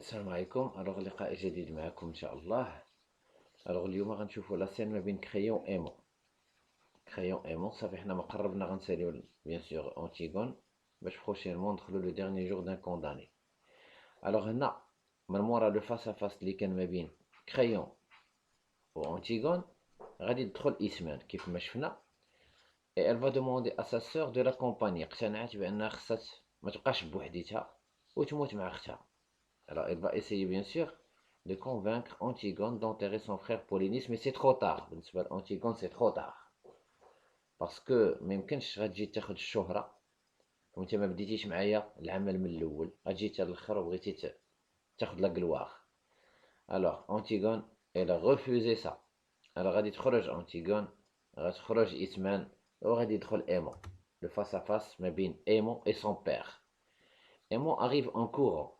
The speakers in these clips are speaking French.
السلام عليكم. لقاء جديد معكم ان شاء الله. اليوم غنشوفوا لا سين ما بين كريون ايمو. كريون ايمو صافي حنا ما قربنا غنساليو بيان سور اونتيغون باش بروشينمون ندخلو لو ديرني جور دان كونداني. هنا من مورا لو فاس ا فاس اللي كان ما بين كريون و اونتيغون غادي تدخل اسمان كيف ما شفنا. اي elle va demander à sa sœur de l'accompagner. اقتنعت بانها خصها ما تبقاش بوحديتها وتموت مع اختها. Alors, elle va essayer bien sûr de convaincre Antigone d'enterrer son frère Polynice, mais c'est trop tard. بالنسبة لأنتيغون c'est trop tard. parce que ما يمكنش غتجي تاخد الشهرة وانت ما بديتيش معايا العمل من الأول، غتجي حتى الآخر وبغيتي تاخد لا gloire. Alors, Antigone, elle a refusé ça. Alors غادي تخرج أنتيغون، غتخرج إثمان وغادي يدخل إيمون. Le face à face ما بين Aimon et son père. Aimon arrive en courant.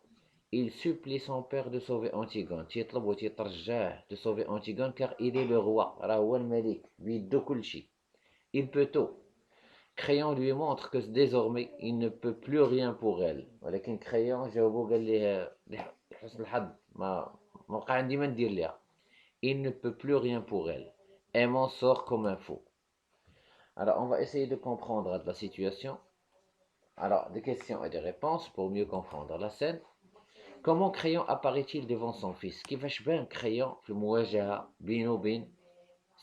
Il supplie son père de sauver Antigone. تيطلب وتيترجاه de sauver Antigone car il est le roi. راه هو الملك بيدو كل شيء. Il peut tout. Créon lui montre que désormais il ne peut plus rien pour elle. ولكن Créon جاوبو قال ليه لحسن الحظ ما بقى عندي ما ندير ليها. Il ne peut plus rien pour elle. Aimant sort comme un fou. Alors on va essayer de comprendre la situation. Alors des questions et des réponses pour mieux comprendre la scène. Comment Crayon apparaît-il devant son fils? كيفاش بان Crayon في المواجهة بينه وبين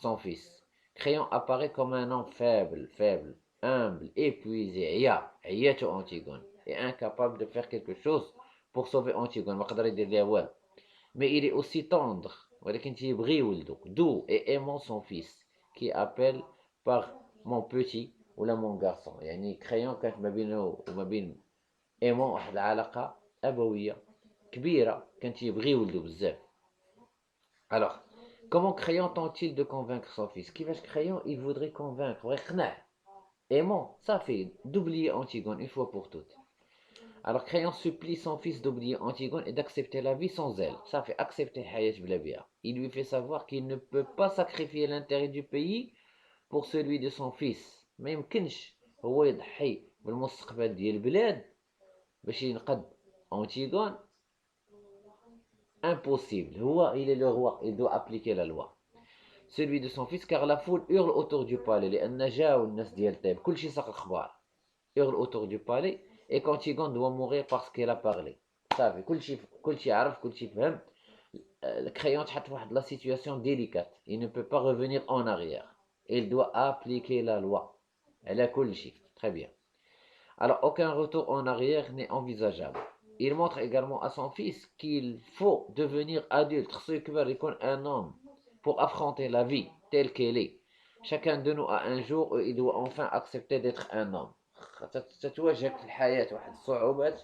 son fils? Crayon apparaît comme un homme faible, humble, épuisé, عياتو Antigone, et incapable de faire quelque chose pour sauver Antigone. ما قدر يدير ليها والو. Mais il est aussi tendre, ولكن تيبغي ولدو, doux et aimant son fils, qui appelle par mon petit ولا mon garçon. يعني Crayon كانت ما بينه وما بين aimant واحد العلاقة أبوية كبيرة، كان تيبغي ولدو بزاف. Alors, comment Crayon tente-t-il de convaincre son fils? كيفاش Crayon il voudrait convaincre بغا يقنع Aimon ça fait d'oublier Antigone une fois pour toutes. Alors Crayon supplie son fils d'oublier Antigone et d'accepter la vie sans elle. Ça fait accepter حياة بلا بيها. Il lui fait savoir qu'il ne peut pas sacrifier l'intérêt du pays pour celui de son fils. ما يمكنش هو يضحي بالمستقبل ديال البلاد باش ينقذ Antigone. Impossible. Il est le roi, il doit appliquer la loi. Celui de son fils, car la foule hurle autour du palais. لأن جاو الناس ديال تيب كل شيء ساق الأخبار. Hurle autour du palais et qu'Antigone doit mourir parce qu'elle a parlé. صافي كل شيء عرف كل شيء فهم. الكريون تحط في واحد لا سيتوياسيون ديليكات. Il ne peut pas revenir en arrière. Il doit appliquer la loi. على كل شيء. Très bien. Alors, aucun retour en arrière n'est envisageable. Il montre également à son fils qu'il faut devenir adulte, un homme, pour affronter la vie telle qu'elle est. Chacun de nous a un jour où il doit enfin accepter d'être un homme. تتواجهك في الحياة واحد الصعوبات،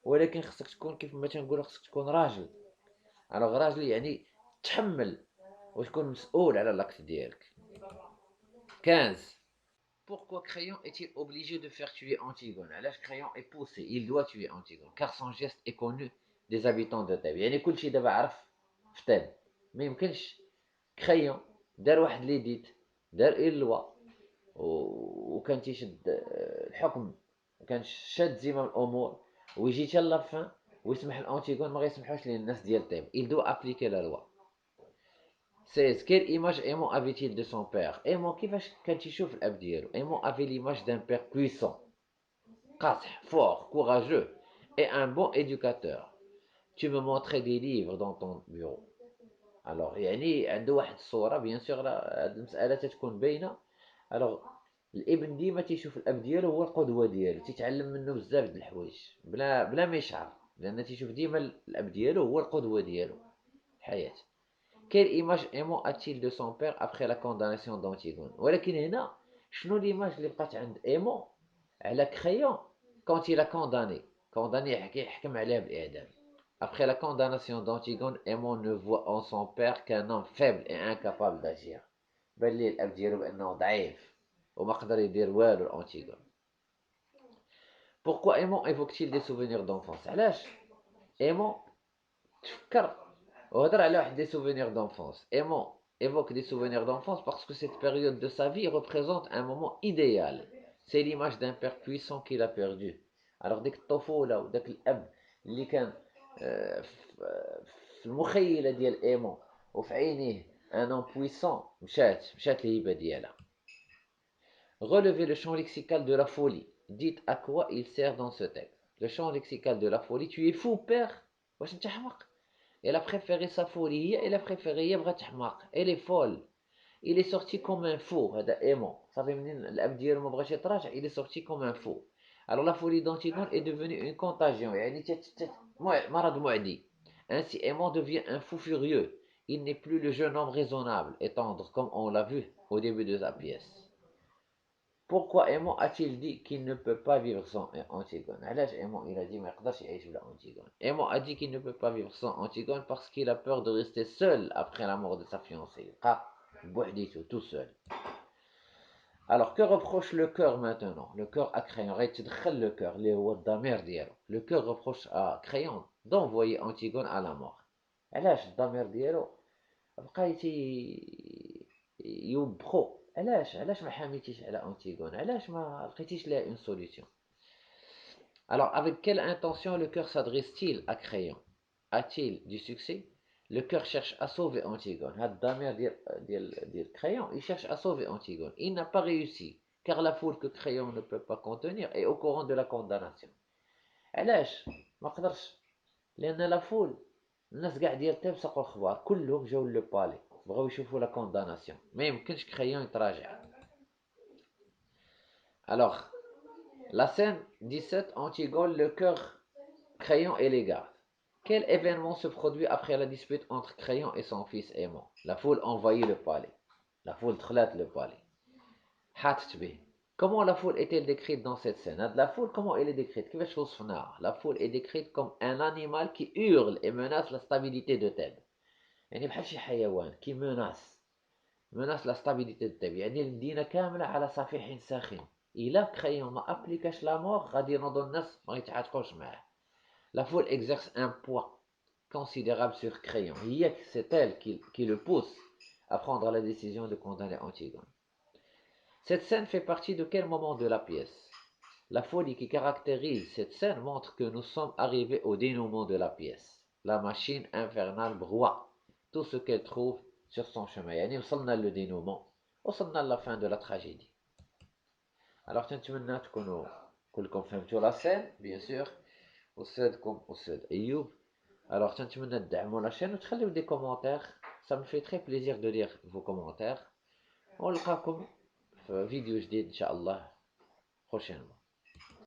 ولكن خصك تكون كيف ما تنقول خصك تكون راجل. راجل يعني تحمل وتكون مسؤول على لاكت ديالك. 15. Pourquoi Crayon est-il obligé de faire tuer Antigone? علاش Crayon est poussé, il doit tuer Antigone, car son geste est connu des habitants de Thèbes. يعني كلشي دابا عرف في Thèbes. ما يمكنش Crayon دار واحد ليديت، دار اون لوا وكان تيشد الحكم، وكان شاد زمام الامور، ويجي حتى لافان ويسمح لأنتيغون ما غيسمحوش للناس ديال Thèbes. Il doit appliquer la loi. 16. Quelle image Aimon avait-il de son père? Aimon كيفاش كان تيشوف الاب ديالو؟ Aimon avait l'image d'un père puissant, قاصح, fort, courageux et un bon éducateur. Tu me montrais des livres dans ton bureau. يعني عنده واحد الصورة بيان سور هاد المسألة تتكون باينة. الابن ديما تيشوف الاب ديالو هو القدوة ديالو، تيتعلم منه بزاف د الحوايج بلا ما يشعر، لأن تيشوف ديما الاب ديالو هو القدوة ديالو الحياة. Quelle image Aimon a-t-il de son père après la condamnation d'Antigone? ولكن هنا شنو l'image اللي بقات عند Aimon على Crayon quand il a condamné يحكم عليه بالإعدام. Après la condamnation d'Antigone, Aimon ne voit en son père qu'un homme faible et incapable d'agir. بان ليه الاب ديالو بانه ضعيف وما قدر يدير والو لأنتيغون. Pourquoi Aimon évoque-t-il des souvenirs d'enfance? علاش Aimon تفكر وهضر على واحد des souvenirs d'enfance. Aimon évoque des souvenirs d'enfance parce que cette période de sa vie représente un moment idéal. C'est l'image d'un père puissant qu'il a perdu. ديك الطفولة وداك الأب اللي كان في المخيلة ديال ايمون وفي عينيه ان homme puissant مشات الهيبة ديالها. Relevez le champ lexical de la folie. Dites à quoi il sert dans ce texte. Le champ lexical de la folie. Tu es fou, père? واش انت حماق. Elle a préféré sa folie. Elle a préféré هي بغات تحماق. Elle est folle. Il est sorti comme un fou. هذا ايمون. صافي منين الاب ديالو ما بغاش يتراجع. Il est sorti comme un fou. Alors la folie d'Antigone est devenue une contagion. يعني مرض معدي. Ainsi Aimon devient un fou furieux. Il n'est plus le jeune homme raisonnable et tendre comme on l'a vu au début de la pièce. Pourquoi Aimon a-t-il dit qu'il ne peut pas vivre sans Antigone? علاش Aimon il a dit ما يقدرش يعيش بلا Antigone. Aimon a dit qu'il ne peut pas vivre sans Antigone parce qu'il a peur de rester seul après la mort de sa fiancée. بوحديته tout seul. Alors que reproche le cœur maintenant? Le cœur à Créon, le cœur, le cœur reproche à Créon d'envoyer Antigone à la mort. علاش الضمير ديالو بقى يوبخو؟ علاش ما حاميتيش على انتيغون؟ علاش ما لقيتيش لها une solution? Alors avec quelle intention le cœur s'adresse-t-il à Créon? A-t-il du succès? Le cœur cherche à sauver Antigone. هاد الضمير ديال Créon, il cherche à sauver Antigone. Il n'a pas réussi car la foule que Créon ne peut pas contenir est au courant de la condamnation. علاش ما قدرش؟ لان la foule الناس كاع ديال تيب ساقوا الخبار كلهم جاو لو بالي بغاو يشوفوا لا كونداناسيون ما يمكنش كريون يتراجع. Alors la scène 17, Antigone, le cœur, Créon et les gardes. Quel événement se produit après la dispute entre Créon et son fils Aimon? La foule envahit le palais. La foule دخلت le palais. حاتت به. Comment la foule est-elle décrite dans cette scène? La foule, comment elle est décrite? كيفاش وصفناها؟ La foule est décrite comme un animal qui hurle et menace la stabilité de Thèbes. يعني بحال شي حيوان كي menace la stabilité de Thèbes. يعني المدينة كاملة على صفيح ساخن. إلا كريون ما أبليكاش لا مور غادي ينوضوا الناس ما يتعاتقوش معاه. La foule exerce un poids considérable sur Créon. C'est elle qui le pousse à prendre la décision de condamner Antigone. Cette scène fait partie de quel moment de la pièce? La folie qui caractérise cette scène montre que nous sommes arrivés au dénouement de la pièce. La machine infernale broie tout ce qu'elle trouve sur son chemin. يعني وصلنا le dénouement, وصلنا la fin de la tragédie. Alors تنتمنى تكونوا كلكم فهمتوا la scène bien sûr. أستاذكم أستاذ أيوب. Alors تنتمنى تدعموا la chaîne وتخليو des commentaires. Ça me fait très plaisir de lire vos commentaires. ونلقاكم في فيديو جديد إن شاء الله prochainement.